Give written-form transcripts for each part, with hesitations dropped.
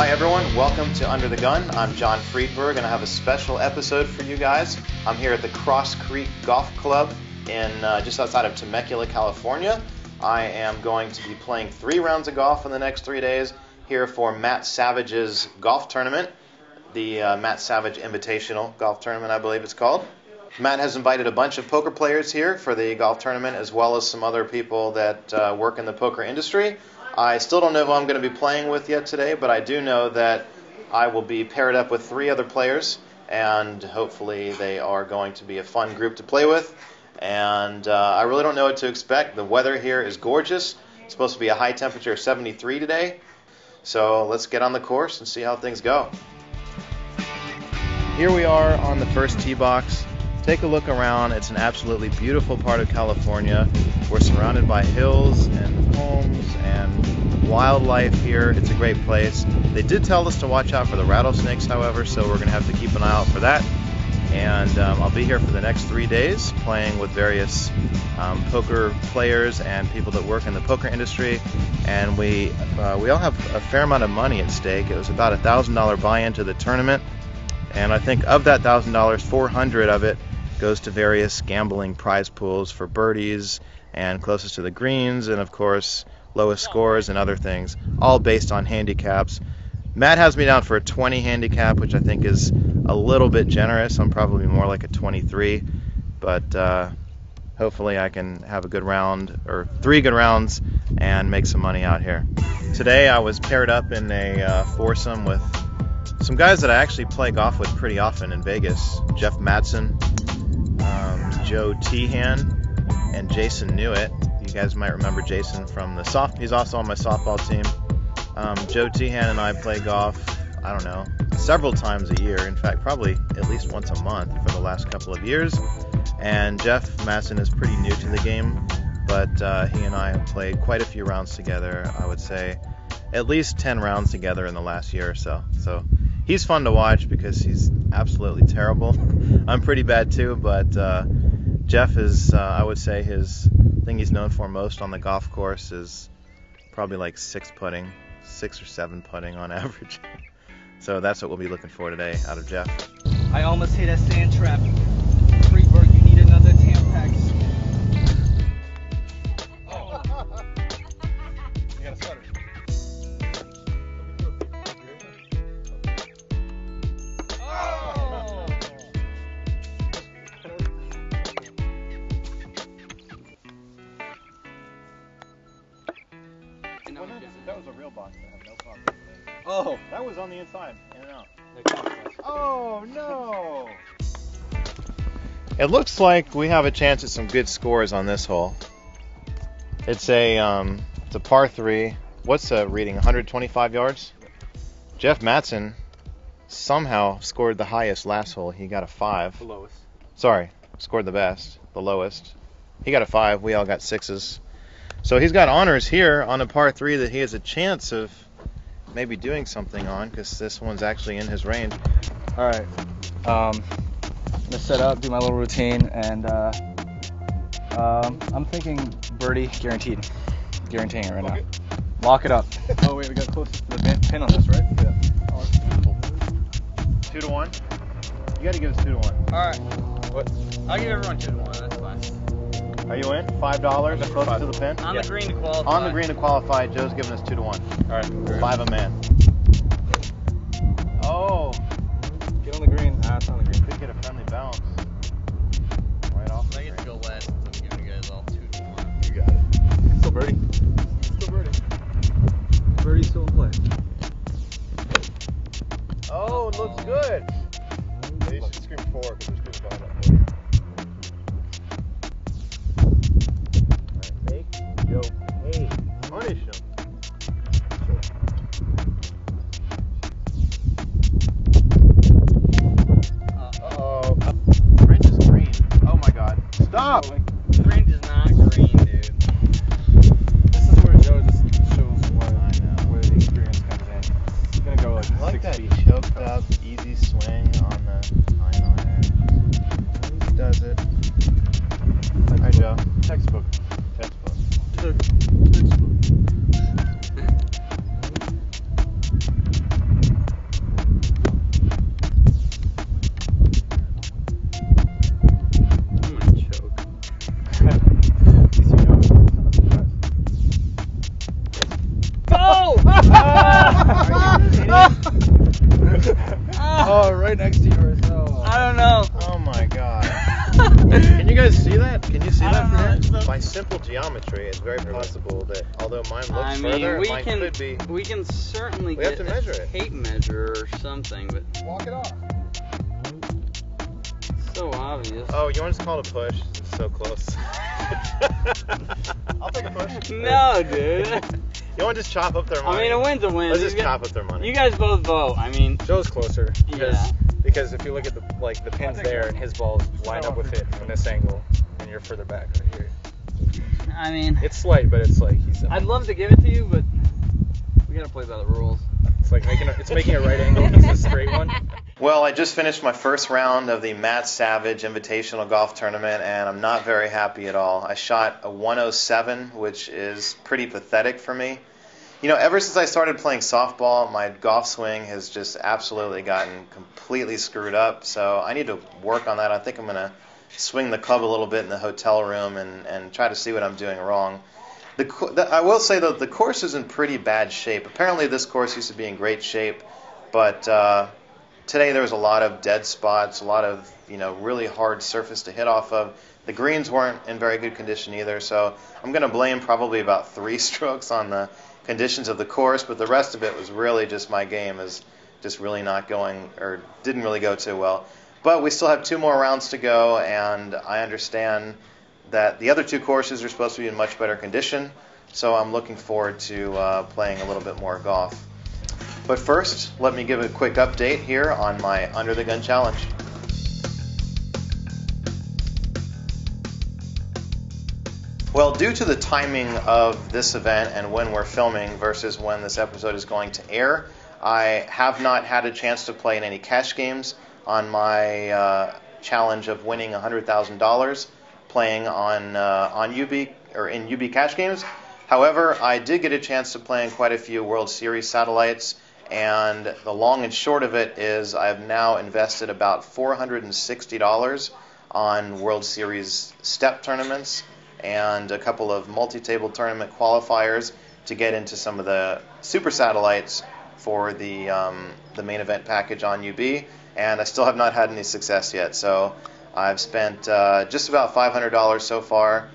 Hi everyone, welcome to Under the Gun. I'm Jon Friedberg and I have a special episode for you guys. I'm here at the Cross Creek Golf Club in just outside of Temecula, California. I am going to be playing 3 rounds of golf in the next 3 days here for Matt Savage's golf tournament, the Matt Savage Invitational golf tournament, I believe it's called. Matt has invited a bunch of poker players here for the golf tournament, as well as some other people that work in the poker industry. I still don't know who I'm going to be playing with yet today, but I do know that I will be paired up with 3 other players, and hopefully they are going to be a fun group to play with. And I really don't know what to expect. The weather here is gorgeous. It's supposed to be a high temperature of 73 today. So let's get on the course and see how things go. Here we are on the first tee box. Take a look around. It's an absolutely beautiful part of California. We're surrounded by hills and homes and wildlife here. It's a great place. They did tell us to watch out for the rattlesnakes, however, so we're going to have to keep an eye out for that. And I'll be here for the next 3 days playing with various poker players and people that work in the poker industry. And we all have a fair amount of money at stake. It was about a $1,000 buy-in to the tournament. And I think of that $1,000, $400 of it goes to various gambling prize pools for birdies and closest to the greens, and of course lowest scores and other things, all based on handicaps. Matt has me down for a 20 handicap, which I think is a little bit generous. I'm probably more like a 23, but hopefully I can have a good round, or 3 good rounds, and make some money out here. Today I was paired up in a foursome with some guys that I actually play golf with pretty often in Vegas. Jeff Madsen, Tehan and Jason Newitt. You guys might remember Jason from the he's also on my softball team. Tehan and I play golf, I don't know, several times a year. In fact, probably at least once a month for the last couple of years. And Jeff Madsen is pretty new to the game, but he and I have played quite a few rounds together. I would say at least 10 rounds together in the last year or so. So he's fun to watch because he's absolutely terrible. I'm pretty bad too, but Jeff is, I would say, his thing he's known for most on the golf course is probably like 6 or 7 putting on average. So that's what we'll be looking for today out of Jeff. I almost hit a sand trap. Friedberg, you need another Tampax. Oh. You got a stutter. That was a real box. I have no problem. Oh, That was on the inside, in and out. no. Oh no! It looks like we have a chance at some good scores on this hole. It's a par 3. What's the reading? 125 yards. Jeff Madsen somehow scored the highest last hole. He got a 5. The lowest. Sorry, scored the best, the lowest. He got a 5. We all got 6s. So he's got honors here on a par 3 that he has a chance of maybe doing something on, because this one's actually in his range. All right. I'm gonna set up, do my little routine, and I'm thinking birdie guaranteed. Guaranteeing it right now. Lock it up. Oh wait, we got closest to the pin on this, right? Yeah. Oh, it's beautiful. 2 to 1. You got to give us 2 to 1. All right. What? I'll give everyone 2 to 1. That's fine. Are you in? $5 close to the pin? On the green to qualify. On the green to qualify. Joe's giving us 2 to 1. All right. 5 a man. Oh. Get on the green. It's on the green. Could get a friendly bounce. Right off. I get to go wet. So I'm giving you guys all 2 to 1. You got it. Still birdie. Still birdie. Birdie's still in play. Oh, it looks good. Yeah, you should scream 4 because there's people behind that 4. Make Joe pay. Punish him. Uh-oh. Range is green. Oh my god. Stop! The range is not green, dude. This is where Joe just shows where the experience comes in. He's gonna go like 6 that feet. Choked up, easy swing on the 9 iron. He does it. Alright, Joe. Textbook. Textbook. Oh, right next to yours. Oh. I don't know. Oh my god. Can you guys see that? Can you see I that? don't know. By simple geometry, it's very possible that although mine looks further, mine could be. We can certainly We have get to measure a it. tape measure or something, but Walk it off. it's so obvious. Oh, you want us to call it a push? It's so close. I'll take a push. No, dude. You want to just chop up their money? I mean, a win's a win. Let's just chop up their money. You guys both vote. I mean, Joe's closer. yeah. Because if you look at the pins there and his balls line up with it from this angle, and you're further back right here. I mean, It's slight, but it's like he's. I'd love to give it to you, but we gotta play by the rules. It's like making a right angle. It's a straight one. Well, I just finished my first round of the Matt Savage Invitational Golf Tournament, and I'm not very happy at all. I shot a 107, which is pretty pathetic for me. You know, ever since I started playing softball, my golf swing has just absolutely gotten completely screwed up, so I need to work on that. I think I'm going to swing the club a little bit in the hotel room and try to see what I'm doing wrong. I will say, though, the course is in pretty bad shape. Apparently this course used to be in great shape, but today there was a lot of dead spots, a lot of really hard surface to hit off of. The greens weren't in very good condition either, so I'm going to blame probably about 3 strokes on the conditions of the course, but the rest of it was really just my game is just really not going, or didn't really go too well. But we still have 2 more rounds to go, and I understand that the other 2 courses are supposed to be in much better condition, so I'm looking forward to playing a little bit more golf. But first, let me give a quick update here on my Under the Gun Challenge. Well, due to the timing of this event and when we're filming versus when this episode is going to air, I have not had a chance to play in any cash games on my challenge of winning $100,000 playing on UB or in UB cash games. However, I did get a chance to play in quite a few World Series satellites, and the long and short of it is I've now invested about $460 on World Series step tournaments and a couple of multi-table tournament qualifiers to get into some of the super satellites for the main event package on UB, and I still have not had any success yet. So I've spent just about $500 so far,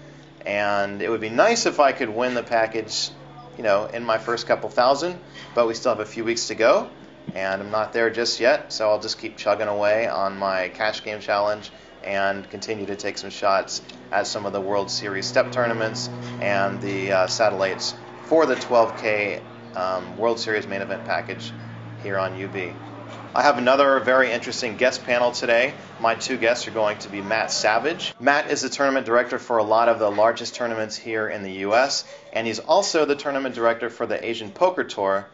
and it would be nice if I could win the package, in my first couple thousand, but we still have a few weeks to go, and I'm not there just yet, so I'll just keep chugging away on my cash game challenge and continue to take some shots at some of the World Series step tournaments and the satellites for the 12K World Series main event package here on UB. I have another very interesting guest panel today. My 2 guests are going to be Matt Savage. Matt is the tournament director for a lot of the largest tournaments here in the U.S., and he's also the tournament director for the Asian Poker Tour.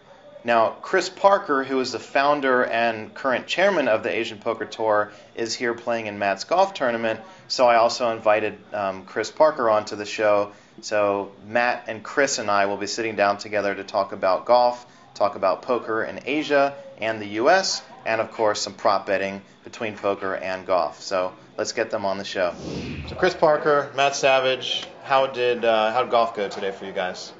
Now, Chris Parker, who is the founder and current chairman of the Asian Poker Tour, is here playing in Matt's golf tournament, so I also invited Chris Parker onto the show. So Matt and Chris and I will be sitting down together to talk about golf, talk about poker in Asia and the U.S., and of course some prop betting between poker and golf. So let's get them on the show. So Chris Parker, Matt Savage, how did golf go today for you guys?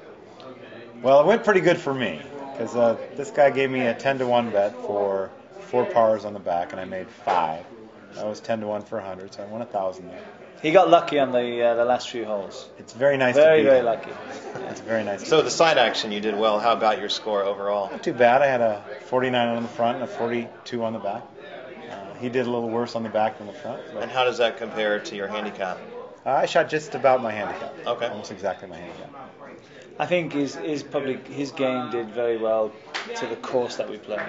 Well, it went pretty good for me, because this guy gave me a 10-to-1 bet for 4 pars on the back, and I made 5. That was 10-to-1 for 100, so I won 1,000 there. He got lucky on the last few holes. It's very nice to Very, beat very him. lucky. It's very nice. So the side action, you did well. How about your score overall? Not too bad. I had a 49 on the front and a 42 on the back. He did a little worse on the back than the front. But, And how does that compare to your handicap? I shot just about my handicap. Okay. Almost exactly my handicap. I think his game did very well to the course that we played.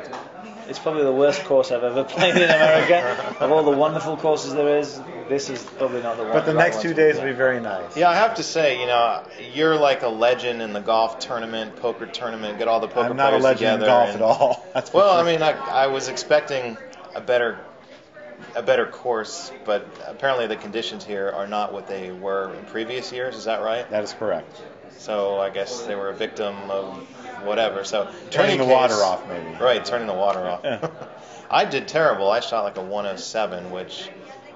It's probably the worst course I've ever played in America. Of all the wonderful courses there is, this is probably not the one. But the next 2 days will be very nice. Yeah, I have to say, you're like a legend in the golf tournament, poker tournament. Get all the poker I'm not a players legend in together. golf at all. That's for Well, sure. I mean, I was expecting a better course, but apparently the conditions here are not what they were in previous years. Is that right? That is correct. So I guess they were a victim of whatever. So Turning the water off, maybe. Right, turning the water off. Yeah. I did terrible. I shot like a 107, which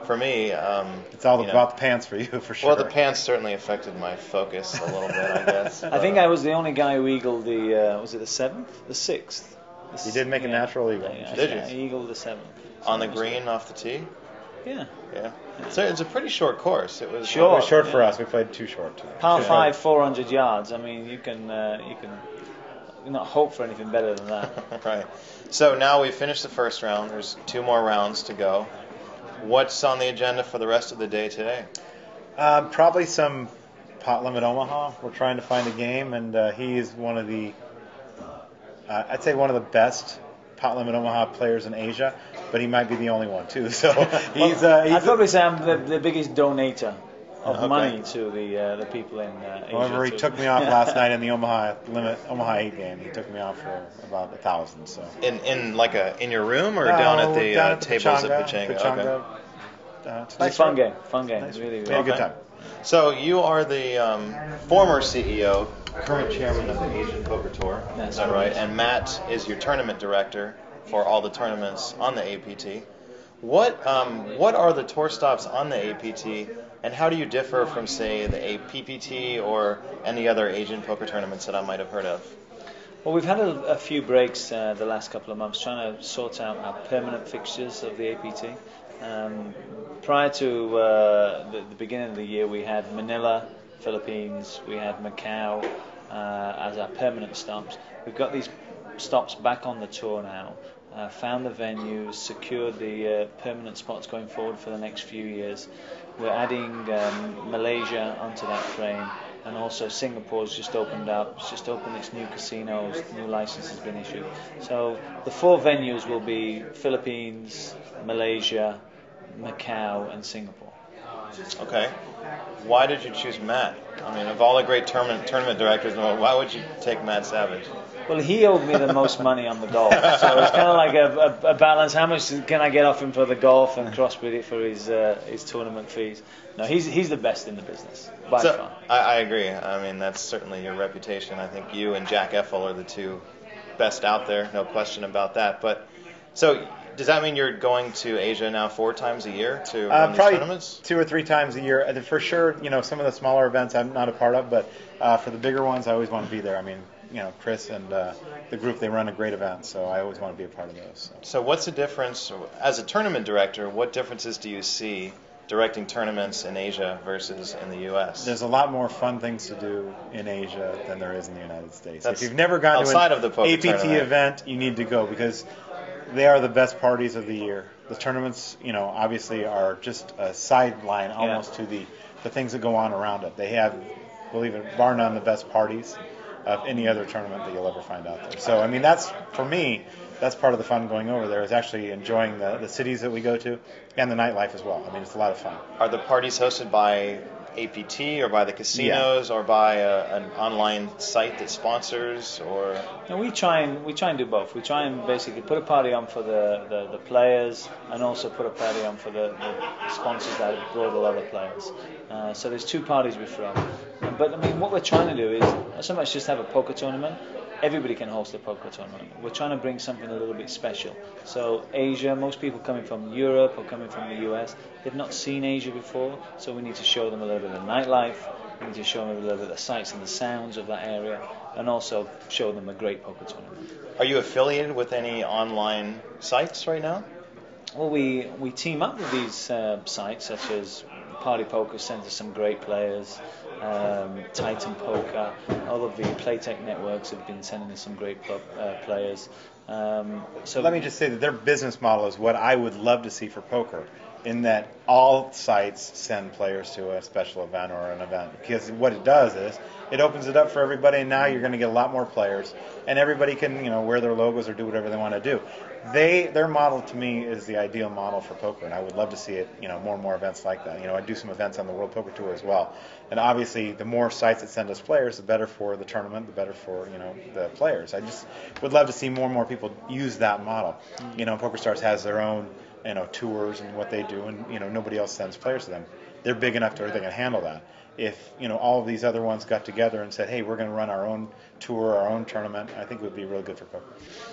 for me, It's all about the pants for you, for sure. well, the pants certainly affected my focus a little bit, I guess. I think I was the only guy who eagled the was it the 7th, the 6th, You did make a natural eagle. Did you? Eagle the 7th. On the green off the tee? Yeah. Yeah. So it's a pretty short course. It was It Short. was short for Yeah. us. We played too short. Par 5, 400 yards. I mean, you can not hope for anything better than that. Right. So now we've finished the first round. There's 2 more rounds to go. What's on the agenda for the rest of the day today? Probably some pot limit Omaha. We're trying to find a game, and he's one of the, I'd say one of the best pot limit Omaha players in Asia, but he might be the only one too. So he's I'd probably say I'm the biggest donator of Okay. money to the people in Asia. However, he too. took me off last night in the Omaha 8 game. He took me off for about 1,000. So In your room or down at the down tables Pechanga, at Pechanga? Pechanga. It's a fun game. Nice. Really, We really. had a good Okay. time. So you are the former CEO, current chairman of the Asian Poker Tour. That's Is that right? correct. And Matt is your tournament director for all the tournaments on the APT. What are the tour stops on the APT, and how do you differ from, say, the APPT or any other Asian poker tournaments that I might have heard of? Well, we've had a few breaks the last couple of months trying to sort out our permanent fixtures of the APT. Prior to the beginning of the year, we had Manila, Philippines, we had Macau as our permanent stops. We've got these stops back on the tour now, found the venues, secured the permanent spots going forward for the next few years. We're adding Malaysia onto that frame, and also Singapore's just opened up. It's just opened its new casinos, new license has been issued. So the 4 venues will be Philippines, Malaysia, Macau, and Singapore. Okay. Why did you choose Matt? I mean, of all the great tournament directors in the world, why would you take Matt Savage? Well, he owed me the most money on the golf, so it's kind of like a balance. How much can I get off him for the golf and crossbreed it for his tournament fees? No, he's the best in the business by far. I agree. I mean, that's certainly your reputation. I think you and Jack Effel are the 2 best out there, no question about that. But so does that mean you're going to Asia now 4 times a year to run these Probably tournaments? 2 or 3 times a year. For sure, some of the smaller events I'm not a part of, but for the bigger ones, I always want to be there. I mean, Chris and the group, they run a great event, so I always want to be a part of those. So what's the difference, as a tournament director, what differences do you see directing tournaments in Asia versus in the U.S.? There's a lot more fun things to do in Asia than there is in the United States. That's if you've never gone to outside an of the poker APT tournament. event, you need to go because they are the best parties of the year. The tournaments, obviously are just a sideline almost to the things that go on around it. They have, believe it, bar none, the best parties of any other tournament that you'll ever find out there. So, I mean, that's, for me, that's part of the fun going over there, is actually enjoying the cities that we go to and the nightlife as well. I mean, it's a lot of fun. Are the parties hosted by APT or by the casinos or by an online site that sponsors, or? No, we try and do both. We try and basically put a party on for the players, and also put a party on for the sponsors that have brought a lot of players. So there's 2 parties we throw. But I mean, what we're trying to do is not so much just have a poker tournament. Everybody can host a poker tournament. We're trying to bring something a little bit special. So Asia, most people coming from Europe or coming from the US, they've not seen Asia before, so we need to show them a little bit of the nightlife, we need to show them a little bit of the sights and the sounds of that area, and also show them a great poker tournament. Are you affiliated with any online sites right now? Well, we team up with these sites, such as Party Poker sends us some great players, Titan Poker, all of the Playtech networks have been sending us some great players. So let me just say that their business model is what I would love to see for poker, in that all sites send players to a special event or an event, because what it does is it opens it up for everybody, and now you're going to get a lot more players, and everybody can wear their logos or do whatever they want to do. Their model to me is the ideal model for poker, and I would love to see it, more and more events like that. I do some events on the World Poker Tour as well, and obviously the more sites that send us players, the better for the tournament, the better for the players. I just would love to see more and more people use that model. PokerStars has their own tours and what they do, and nobody else sends players to them. They're big enough to where they can handle that. If all of these other ones got together and said, hey, we're going to run our own tour, our own tournament, I think it would be really good for poker.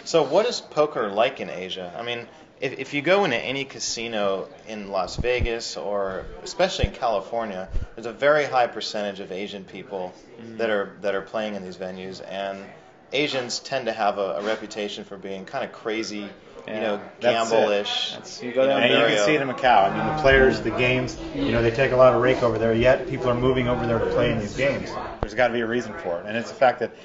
So what is poker like in Asia? I mean, if you go into any casino in Las Vegas, or especially in California, there's a very high percentage of Asian people that are playing in these venues, and Asians tend to have a reputation for being kind of crazy, Yeah, gamble-ish. You got And you can see it in Macau. I mean, the players, the games, they take a lot of rake over there, yet people are moving over there to play in these games. There's got to be a reason for it. And it's the fact that,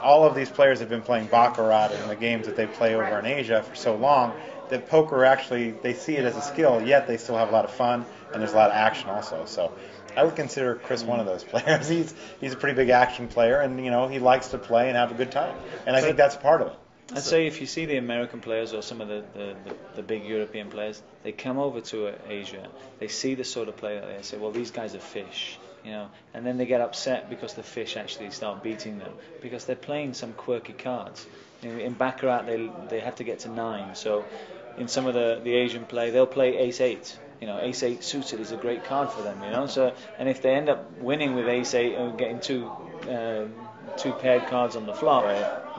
all of these players have been playing Baccarat in the games that they play over in Asia for so long that poker actually, they see it as a skill, yet they still have a lot of fun, and there's a lot of action also. So I would consider Chris one of those players. He's a pretty big action player, and, he likes to play and have a good time. And I think that's part of it. I'd say if you see the American players or some of the big European players, they come over to Asia, they see the sort of play that they say, well, these guys are fish, and then they get upset because the fish actually start beating them because they're playing some quirky cards. In Baccarat, they have to get to 9, so in some of the Asian play, they'll play Ace-8. Ace-8 suited is a great card for them, So, and if they end up winning with Ace-8 and getting two paired cards on the flop,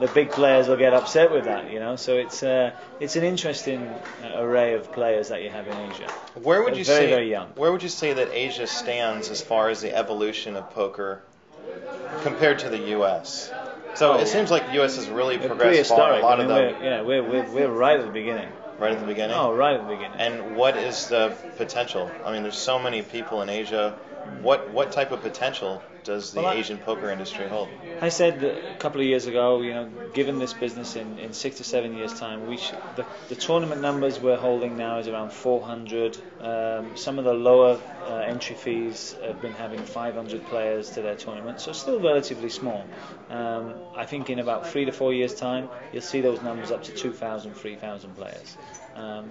the big players will get upset with that, So it's an interesting array of players that you have in Asia. Where would you very, say? Very young. Where would you say that Asia stands as far as the evolution of poker compared to the U.S.? So it seems like the U.S. has really progressed far. A lot of them. We're right at the beginning. Right at the beginning? Oh, right at the beginning. And what is the potential? I mean, there's so many people in Asia. What type of potential does the Asian poker industry hold? I said a couple of years ago, given this business in 6 to 7 years' time, the tournament numbers we're holding now is around 400. Some of the lower entry fees have been having 500 players to their tournament, so still relatively small. I think in about 3 to 4 years' time, you'll see those numbers up to 2,000, 3,000 players.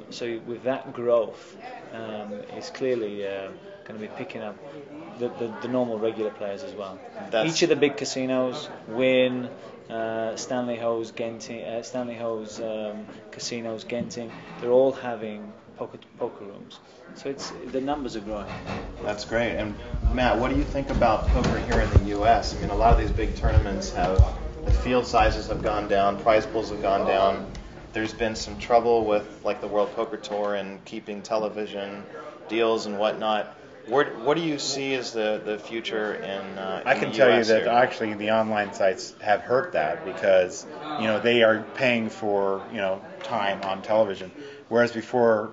So with that growth, it's clearly going to be picking up the normal regular players as well. Each of the big casinos, Wynn, Stanley Ho's casinos, Genting, they're all having poker rooms. So the numbers are growing. That's great. And Matt, what do you think about poker here in the U.S.? I mean, a lot of these big tournaments the field sizes have gone down, prize pools have gone down. There's been some trouble with the World Poker Tour and keeping television deals and whatnot. What do you see as the future in I can tell you that actually the online sites have hurt that because they are paying for time on television, whereas before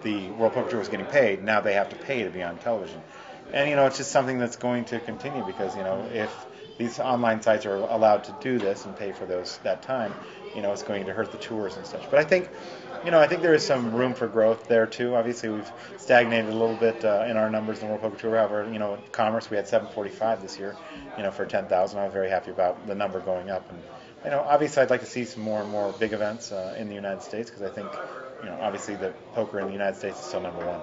the World Poker Tour was getting paid, now they have to pay to be on television, and it's just something that's going to continue because if these online sites are allowed to do this and pay for that time, it's going to hurt the tours and such. But I think there is some room for growth there too. Obviously, we've stagnated a little bit in our numbers in the World Poker Tour. However, at Commerce we had 745 this year, for 10,000. I was very happy about the number going up. And obviously, I'd like to see some more and more big events in the United States because I think, obviously, the poker in the United States is still number one.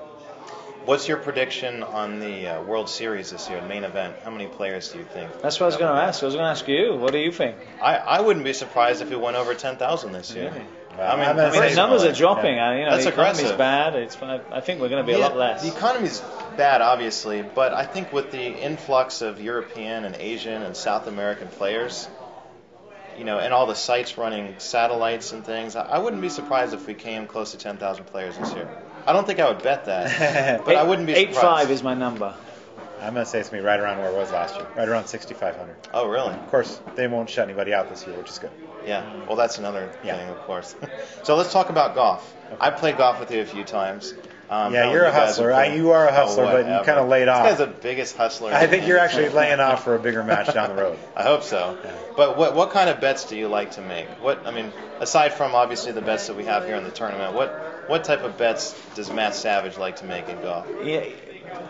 What's your prediction on the World Series this year, main event? How many players do you think? That's what I was going to ask. I was going to ask you. What do you think? I wouldn't be surprised if we went over 10,000 this year. Really? Well, I mean the numbers are dropping. Yeah. That's the economy's aggressive. Bad. I think we're going to be a lot less. The economy's bad, obviously, but I think with the influx of European and Asian and South American players, and all the sites running satellites and things, I wouldn't be surprised if we came close to 10,000 players this year. I don't think I would bet that, but I wouldn't be surprised. 8.5 is my number. I'm going to say it's going to be right around where it was last year, right around 6,500. Oh, really? Of course, they won't shut anybody out this year, which is good. Yeah, well, that's another thing, of course. So let's talk about golf. Okay. I played golf with you a few times. You're a hustler. You are a hustler, but you kind of laid off. This guy's the biggest hustler. I think you're actually laying off for a bigger match down the road. I hope so. Yeah. But what kind of bets do you like to make? Aside from obviously the bets that we have here in the tournament, what type of bets does Matt Savage like to make in golf? Yeah,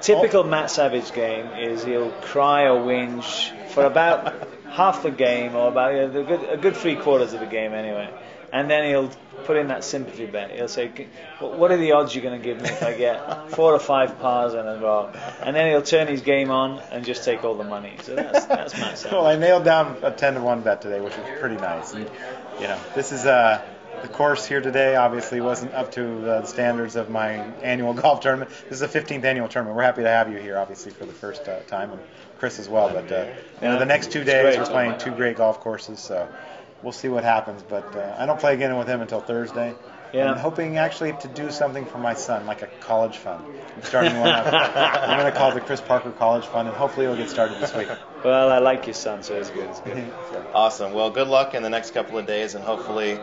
typical Matt Savage game is he'll cry or whinge for about half the game, or about a good 3/4 of the game anyway. And then he'll put in that sympathy bet. He'll say, what are the odds you're going to give me if I get 4 or 5 pars in a row? And then he'll turn his game on and just take all the money. So that's Matt Savage. Well, I nailed down a 10-1 bet today, which was pretty nice. And, this is the course here today obviously wasn't up to the standards of my annual golf tournament. This is the 15th annual tournament. We're happy to have you here, obviously, for the first time, and Chris as well. But the next 2 days we're playing 2 great golf courses, so we'll see what happens. But I don't play again with him until Thursday, Yeah. I'm hoping actually to do something for my son, like a college fund. I'm starting one up. I'm going to call it the Chris Parker College Fund, and hopefully it'll get started this week. Well, I like your son, so it's good. It's good. Awesome. Well, good luck in the next couple of days, and hopefully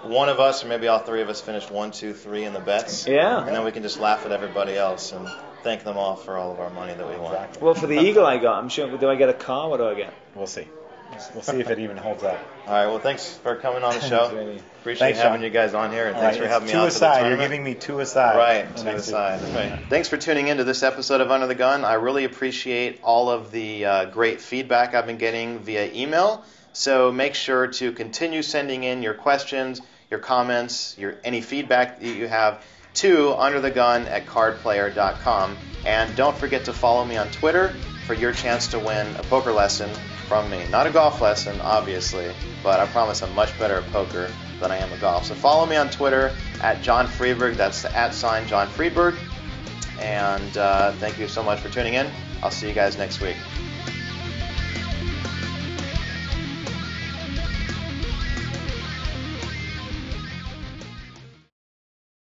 one of us, or maybe all three of us, finish 1, 2, 3 in the bets. Yeah. And then we can just laugh at everybody else and thank them all for all of our money that we won. Exactly. Well, for the eagle I got, I'm sure. Do I get a car? What do I get? We'll see. We'll see if it even holds up. All right. Well, thanks for coming on the show. Really. Appreciate Thanks, having Sean. you guys on here, and All thanks right, for having me two on to the aside. You're tournament. giving me 2 aside. Right, The 2 next aside. week. Right. Thanks for tuning in to this episode of Under the Gun. I really appreciate all of the great feedback I've been getting via email. So make sure to continue sending in your questions, your comments, any feedback that you have to underthegun@cardplayer.com. And don't forget to follow me on Twitter for your chance to win a poker lesson from me. Not a golf lesson, obviously, but I promise I'm much better at poker than I am at golf. So follow me on Twitter at Jon Friedberg. That's the @ Jon Friedberg. And thank you so much for tuning in. I'll see you guys next week.